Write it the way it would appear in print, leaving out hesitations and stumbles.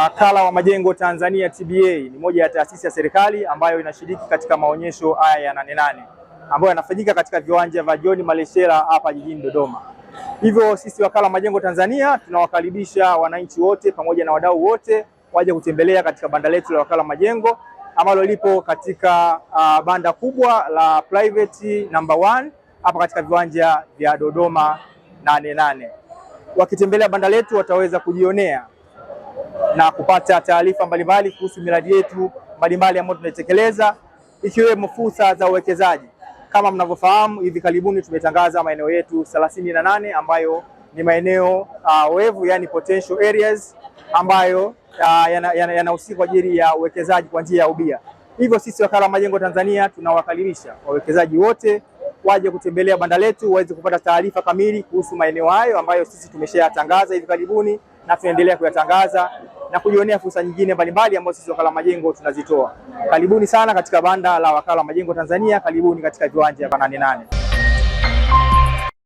Wakala wa Majengo Tanzania TBA ni moja ya taasisi ya serikali ambayo inashiriki katika maonyesho haya ya 88 ambayo yanafanyika katika viwanja vya John Malechela hapa jijini Dodoma. Hivyo sisi Wakala wa Majengo Tanzania tunawakaribisha wananchi wote pamoja na wadau wote waje kutembelea katika banda letu la Wakala wa Majengo ambalo lipo katika banda kubwa la private number 1 hapa katika viwanja vya Dodoma 88. Wakitembelea banda letu wataweza kujionea na kupata taarifa mbalimbali kuhusu miradi yetu mbalimbali ambayo tunaitekeleza, ikiwemo fursa za uwekezaji. Kama mnavyofahamu, hivi karibuni tumetangaza maeneo yetu 38 ambayo ni maeneo wevu, yani potential areas, ambayo yanahusika kwa ajili ya uwekezaji kwa njia ya ubia. Hivyo sisi Wakala wa Majengo Tanzania tunawakaribisha wawekezaji wote waje kutembelea banda letu waweze kupata taarifa kamili kuhusu maeneo hayo ambayo sisi tumeshayatangaza hivi karibuni na tunaendelea kuyatangaza, na kujionea fursa nyingine mbalimbali ambazo sisi Wakala wa Majengo tunazitoa. Karibuni sana katika banda la Wakala wa Majengo Tanzania, karibuni katika viwanja vya 88.